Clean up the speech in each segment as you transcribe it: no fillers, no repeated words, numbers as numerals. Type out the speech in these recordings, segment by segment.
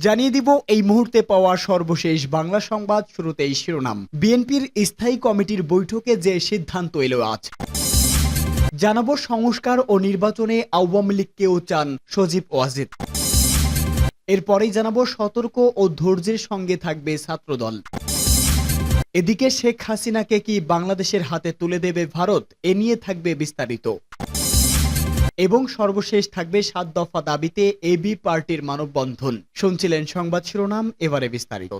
জানিয়ে দিব এই মুহূর্তে পাওয়া সর্বশেষ বাংলা সংবাদ। শুরুতেই শিরোনাম। বিএনপির স্থায়ী কমিটির বৈঠকে যে সিদ্ধান্ত এলো আজ। জানাবো সংস্কার ও নির্বাচনে আওয়ামী লীগকেও চান সজীব ওয়াজেদ। এরপরেই জানাবো সতর্ক ও ধৈর্যের সঙ্গে থাকবে ছাত্রদল। এদিকে শেখ হাসিনাকে কি বাংলাদেশের হাতে তুলে দেবে ভারত, এ নিয়ে থাকবে বিস্তারিত। এবং সর্বশেষ থাকবে ৭ দফা দাবিতে এবি পার্টির মানববন্ধন। শুনছিলেন সংবাদ শিরোনাম, এবারে বিস্তারিত।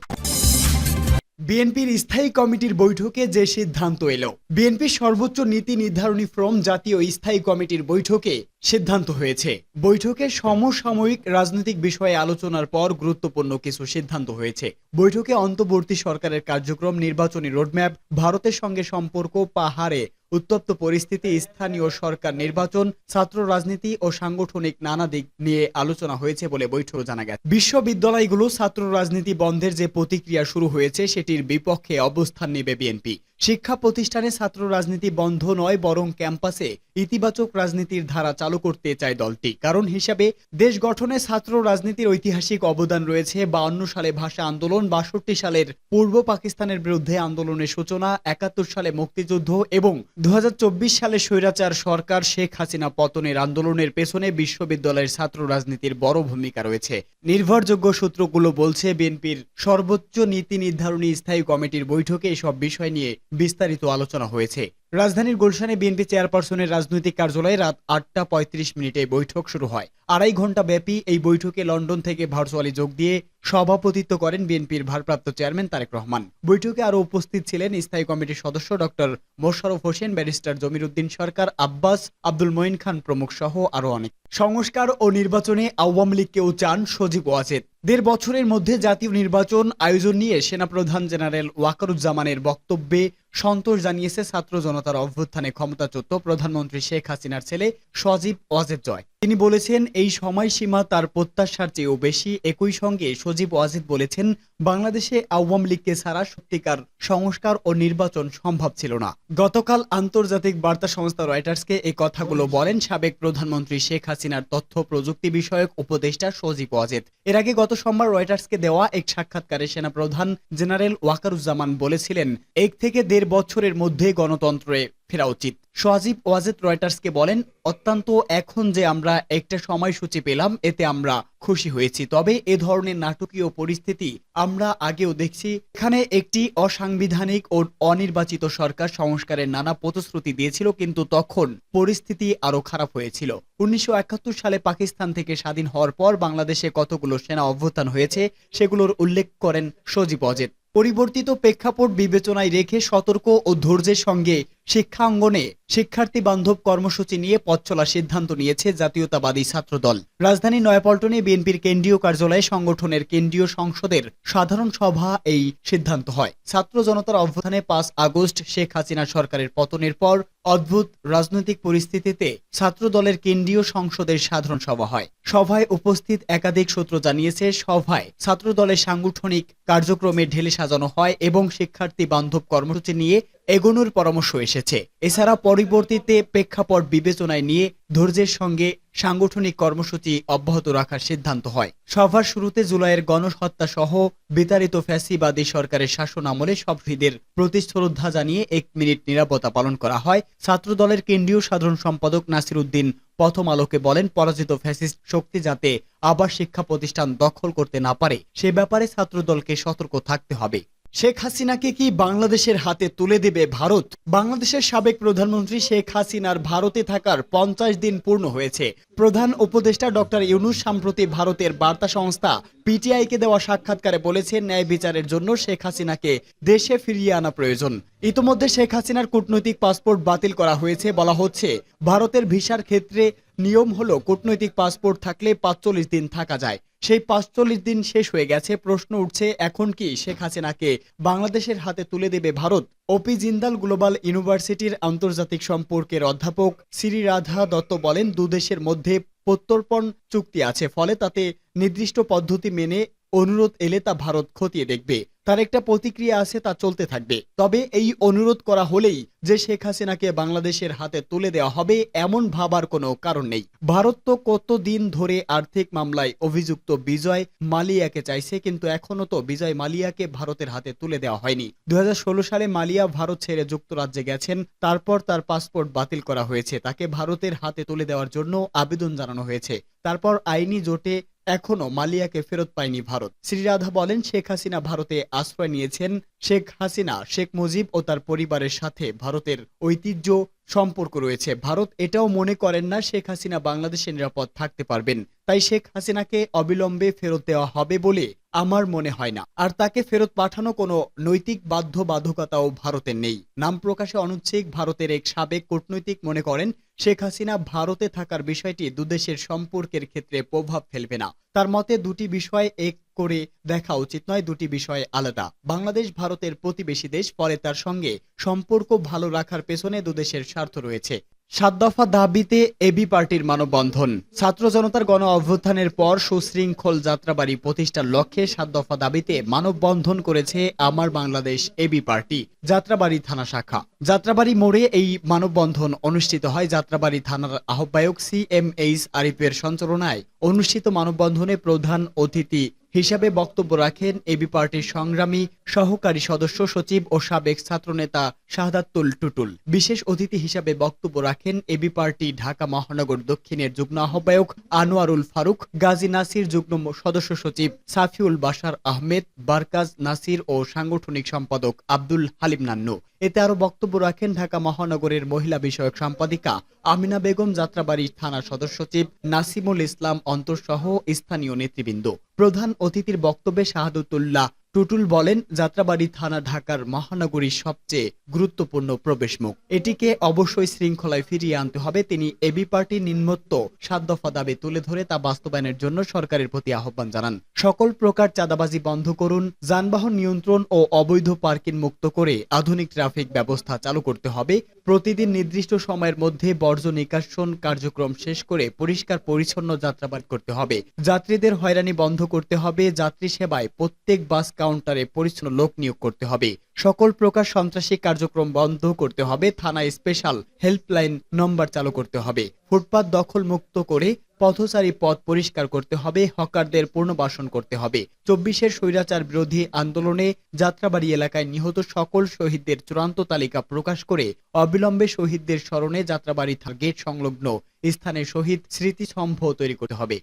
বিএনপির স্থায়ী কমিটির বৈঠকে যে সিদ্ধান্ত এলো। বিএনপির সর্বোচ্চ নীতি নির্ধারণী ফোরাম জাতীয় স্থায়ী কমিটির বৈঠকে সিদ্ধান্ত হয়েছে। বৈঠকে সমসাময়িক রাজনৈতিক বিষয়ে আলোচনার পর গুরুত্বপূর্ণ কিছু সিদ্ধান্ত হয়েছে। বৈঠকে অন্তর্বর্তী সরকারের কার্যক্রম, নির্বাচনী রোডম্যাপ, ভারতের সঙ্গে সম্পর্ক, পাহাড়ে উত্তপ্ত পরিস্থিতি, স্থানীয় সরকার নির্বাচন, ছাত্র রাজনীতি ও সাংগঠনিক নানা দিক নিয়ে আলোচনা হয়েছে বলে বৈঠকে জানা গেছে। বিশ্ববিদ্যালয়গুলো ছাত্র রাজনীতি বন্ধের যে প্রতিক্রিয়া শুরু হয়েছে সেটির বিপক্ষে অবস্থান নেবে বিএনপি। শিক্ষা প্রতিষ্ঠানে ছাত্র রাজনীতি বন্ধ নয়, বরং ক্যাম্পাসে ইতিবাচক রাজনীতির ধারা চালু করতে চায় দলটি। কারণ হিসাবে দেশ গঠনে ছাত্র রাজনীতির ঐতিহাসিক অবদান রয়েছে। ৫২ সালে ভাষা আন্দোলন, ৬২ সালের পূর্ব পাকিস্তানের বিরুদ্ধে আন্দোলনের সূচনা, ৭১ সালে মুক্তিযুদ্ধ এবং ২০২৪ সালে স্বৈরাচার সরকার শেখ হাসিনা পতনের আন্দোলনের পেছনে বিশ্ববিদ্যালয়ের ছাত্র রাজনীতির বড় ভূমিকা রয়েছে। নির্ভরযোগ্য সূত্রগুলো বলছে, বিএনপির সর্বোচ্চ নীতি নির্ধারণী স্থায়ী কমিটির বৈঠকে এসব বিষয় নিয়ে বিস্তারিত আলোচনা হয়েছে। রাজধানীর গুলশানে বিএনপি চেয়ারপারসনের রাজনৈতিক কার্যালয়ে রাত ৮টা ৩৫ মিনিটে বৈঠক শুরু হয়। ২.৫ ঘন্টা ব্যাপী এই বৈঠকে লন্ডন থেকে ভার্চুয়ালি যোগ দিয়ে সভাপতিত্ব করেন বিএনপির ভারপ্রাপ্ত চেয়ারম্যান তারেক রহমান। বৈঠকে আরও উপস্থিত ছিলেন স্থায়ী কমিটির সদস্য ডক্টর মোশাররফ হোসেন, ব্যারিস্টার জমির উদ্দিন সরকার, আব্বাস, আব্দুল মঈন খান প্রমুখ সহ আরও অনেক। সংস্কার ও নির্বাচনে আওয়ামী লীগকেও চান সজীব ওয়াজেদ। ১.৫ বছরের মধ্যে জাতীয় নির্বাচন আয়োজন নিয়ে সেনাপ্রধান জেনারেল ওয়াকারুজ্জামানের বক্তব্যে সন্তোষ জানিয়েছে ছাত্র জনতার অভ্যুত্থানে ক্ষমতাচ্যুত প্রধানমন্ত্রী শেখ হাসিনার ছেলে সজীব ওয়াজেদ জয়। তিনি বলেছেন, এই সময়সীমা তার প্রত্যাশার চেয়েও বেশি। একই সঙ্গে সজীব ওয়াজেদ বলেছেন, বাংলাদেশে আওয়ামী লীগকে ছাড়া সত্যিকার সংস্কার ও নির্বাচন সম্ভব ছিল না। গতকাল আন্তর্জাতিক বার্তা সংস্থা রয়টার্সকে এই কথাগুলো বলেন সাবেক প্রধানমন্ত্রী শেখ হাসিনার তথ্য প্রযুক্তি বিষয়ক উপদেষ্টা সজীব ওয়াজেদ। এর আগে গত সোমবার রয়টার্সকে দেওয়া এক সাক্ষাৎকারে সেনাপ্রধান জেনারেল ওয়াকারুজ্জামান বলেছিলেন, ১ থেকে ১.৫ বছরের মধ্যে গণতন্ত্রে ফেরা উচিত। সজীব ওয়াজেদ রয়টার্সকে বলেন, অত্যন্ত এখন যে আমরা একটা সময়সূচি পেলাম, এতে আমরা খুশি হয়েছি। তবে এ ধরনের নাটকীয় পরিস্থিতি আমরা আগেও দেখছি। এখানে একটি অসাংবিধানিক ও অনির্বাচিত সরকার সংস্কারের নানা প্রতিশ্রুতি দিয়েছিল, কিন্তু তখন পরিস্থিতি আরো খারাপ হয়েছিল। ১৯৭১ সালে পাকিস্তান থেকে স্বাধীন হওয়ার পর বাংলাদেশে কতগুলো সেনা অভ্যুত্থান হয়েছে, সেগুলোর উল্লেখ করেন সজীব ওয়াজেদ। পরিবর্তিত প্রেক্ষাপট বিবেচনায় রেখে সতর্ক ও ধৈর্যের সঙ্গে শিক্ষাঙ্গনে শিক্ষার্থী বান্ধব কর্মসূচি নিয়ে পথ চলার সিদ্ধান্ত নিয়েছে জাতীয়তাবাদী ছাত্রদল। রাজধানীর নয়াপল্টনে বিএনপির কেন্দ্রীয় কার্যালয়ে সংগঠনের কেন্দ্রীয় সংসদের সাধারণ সভা এই সিদ্ধান্ত হয়। ছাত্র জনতার অভ্যুত্থানে ৫ আগস্ট শেখ হাসিনা সরকারের পতনের পর অদ্ভুত রাজনৈতিক পরিস্থিতিতে ছাত্রদলের কেন্দ্রীয় সংসদের সাধারণ সভা হয়। সভায় উপস্থিত একাধিক সূত্র জানিয়েছে, সভায় ছাত্রদলের সাংগঠনিক কার্যক্রমে ঢেলে সাজানো হয় এবং শিক্ষার্থী বান্ধব কর্মসূচি নিয়ে এগোনোর পরামর্শ এসেছে। এছাড়া পরিবর্তিত প্রেক্ষাপট বিবেচনায় নিয়ে ধৈর্যের সঙ্গে সাংগঠনিক কর্মসূচি অব্যাহত রাখার সিদ্ধান্ত হয়। সভার শুরুতে জুলাইয়ের গণহত্যা সহ বিতাড়িত ফ্যাসিবাদী সরকারের শাসন আমলে সব শহীদের প্রতি শ্রদ্ধা জানিয়ে ১ মিনিট নীরবতা পালন করা হয়। ছাত্রদলের কেন্দ্রীয় সাধারণ সম্পাদক নাসির উদ্দিন প্রথম আলোকে বলেন, পরাজিত ফ্যাসিস্ট শক্তি যাতে আবার শিক্ষা প্রতিষ্ঠান দখল করতে না পারে, সে ব্যাপারে ছাত্রদলকে সতর্ক থাকতে হবে। শেখ হাসিনাকে কি বাংলাদেশের হাতে তুলে দেবে ভারত? বাংলাদেশের সাবেক প্রধানমন্ত্রী শেখ হাসিনার ভারতে থাকার ৫০ দিন পূর্ণ হয়েছে। প্রধান উপদেষ্টা ডক্টর ইউনূস সম্প্রতি ভারতের বার্তা সংস্থা পিটিআইকে দেওয়া সাক্ষাৎকারে বলেছেন, ন্যায় বিচারের জন্য শেখ হাসিনাকে দেশে ফিরিয়ে আনা প্রয়োজন। ইতোমধ্যে শেখ হাসিনার কূটনৈতিক পাসপোর্ট বাতিল করা হয়েছে। বলা হচ্ছে, ভারতের ভিসার ক্ষেত্রে নিয়ম হলো কূটনৈতিক পাসপোর্ট থাকলে ৪৫ দিন থাকা যায়। সেই ৪৫ দিন শেষ হয়ে গেছে। প্রশ্ন উঠছে, এখন কি শেখ হাসিনাকে বাংলাদেশের হাতে তুলে দেবে ভারত? ওপি জিন্দাল গ্লোবাল ইউনিভার্সিটির আন্তর্জাতিক সম্পর্কের অধ্যাপক শ্রীরাধা দত্ত বলেন, দুদেশের মধ্যে প্রত্যর্পণ চুক্তি আছে, ফলে তাতে নির্দিষ্ট পদ্ধতি মেনে অনুরোধ এলে তা ভারত খতিয়ে দেখবে। তার একটা প্রতিক্রিয়া আছে, তা চলতে থাকবে। তবে এই অনুরোধ করা হলেই যে শেখ হাসিনাকে বাংলাদেশের হাতে তুলে দেওয়া হবে এমন ভাবার কোনো কারণ নেই। ভারত তো কতদিন ধরে আর্থিক মামলায় অভিযুক্ত বিজয় মালিয়াকে চাইছে, কিন্তু এখনো তো বিজয় মালিয়াকে ভারতের হাতে তুলে দেওয়া হয়নি। 2016 সালে মালিয়া ভারত ছেড়ে যুক্তরাজ্যে গেছেন, তারপর তার পাসপোর্ট বাতিল করা হয়েছে, তাকে ভারতের হাতে তুলে দেওয়ার জন্য আবেদন জানানো হয়েছে। তারপর আইনি জোটে এখনো মালিয়াকে ফেরত পায়নি ভারত। শ্রীরাধা বলেন, শেখ হাসিনা ভারতে আশ্রয় নিয়েছেন। শেখ হাসিনা, শেখ মুজিব ও তার পরিবারের সাথে ভারতের ঐতিহ্য সম্পর্ক রয়েছে। ভারত এটাও মনে করেন না শেখ হাসিনা বাংলাদেশে নিরাপদ থাকতে পারবেন। তাই শেখ হাসিনাকে অবিলম্বে ফেরত দেওয়া হবে বলে আমার মনে হয় না। আর তাকে ফেরত পাঠানো কোনো নৈতিক বাধ্যবাধকতাও ভারতের নেই। নাম প্রকাশে অনুচ্ছেদ ভারতের এক সাবেক কূটনৈতিক মনে করেন, শেখ হাসিনা ভারতে থাকার বিষয়টি দুদেশের সম্পর্কের ক্ষেত্রে প্রভাব ফেলবে না। তার মতে দুটি বিষয় এক করে দেখা উচিত নয়, দুটি বিষয় আলাদা। বাংলাদেশ ভারতের প্রতিবেশী দেশ, ফলে তার সঙ্গে সম্পর্ক ভালো রাখার পেছনে দুদেশের স্বার্থ রয়েছে। 7 দফা দাবিতে এবি পার্টির মানববন্ধন। ছাত্র জনতার গণ অভ্যুত্থানের পর সুশৃঙ্খল যাত্রাবাড়ি প্রতিষ্ঠার লক্ষ্যে 7 দফা দাবিতে মানববন্ধন করেছে আমার বাংলাদেশ এবি পার্টি যাত্রাবাড়ি থানা শাখা। যাত্রাবাড়ি মোড়ে এই মানববন্ধন অনুষ্ঠিত হয়। যাত্রাবাড়ি থানার আহ্বায়ক CMH আরিফের সঞ্চালনায় অনুষ্ঠিত মানববন্ধনে প্রধান অতিথি হিসাবে বক্তব্য রাখেন এবি পার্টির সংগ্রামী সহকারী সদস্য সচিব ও সাবেক ছাত্রনেতা শাহাদাতুল টুটুল। বিশেষ অতিথি হিসাবে বক্তব্য রাখেন এবি পার্টি ঢাকা মহানগর দক্ষিণের যুগ্ম আহ্বায়ক আনোয়ারুল ফারুক, গাজী নাসির যুগ্ম সদস্য সচিব সাফিউল বাশার আহমেদ, বারকাজ নাসির ও সাংগঠনিক সম্পাদক আব্দুল হালিম নান্নু। এতে আরো বক্তব্য রাখেন ঢাকা মহানগরের মহিলা বিষয়ক সম্পাদিকা আমিনা বেগম, যাত্রাবাড়ি থানা সদস্য সচিব নাসিমুল ইসলাম অন্তর সহ স্থানীয় নেতৃবৃন্দ। প্রধান অতিথির বক্তব্যে শাহাদাতুল্লাহ টুটুল বলেন, যাত্রাবাড়ি থানা ঢাকার মহানগরীর সবচেয়ে গুরুত্বপূর্ণ প্রবেশমুখ। এটিকে অবশ্যই শৃঙ্খলায় ফিরিয়ে আনতে হবে। তিনি এবি পার্টির নিম্নোক্ত 7 দফা দাবি তুলে ধরে তা বাস্তবায়নের জন্য সরকারের প্রতি আহ্বান জানান। সকল প্রকার চাঁদাবাজি বন্ধ করুন, যানবাহন নিয়ন্ত্রণ ও অবৈধ পার্কিং মুক্ত করে আধুনিক ট্রাফিক ব্যবস্থা চালু করতে হবে। প্রতিদিন নির্দিষ্ট সময়ের মধ্যে বর্জ্য নিষ্কাশন কার্যক্রম শেষ করে পরিষ্কার পরিচ্ছন্ন যাত্রাবাড়ি করতে হবে। যাত্রীদের হয়রানি বন্ধ করতে হবে। যাত্রী সেবায় প্রত্যেক বাস কাউন্টারে পরিচ্ছন্ন লোক নিয়োগ করতে হবে। সকল প্রকার সন্ত্রাসী কার্যক্রম বন্ধ করতে হবে। থানায় স্পেশাল হেল্পলাইন নম্বর চালু করতে হবে। ফুটপাত দখল মুক্ত করে পথচারী পথ পরিষ্কার করতে হবে। হকারদের পুনর্বাসন করতে হবে। 24-এর স্বৈরাচার বিরোধী আন্দোলনে যাত্রাবাড়ি এলাকায় নিহত সকল শহীদদের চূড়ান্ত তালিকা প্রকাশ করে অবিলম্বে শহীদদের স্মরণে যাত্রাবাড়ি গেট সংলগ্ন স্থানে শহীদ স্মৃতিস্তম্ভ তৈরি করতে হবে।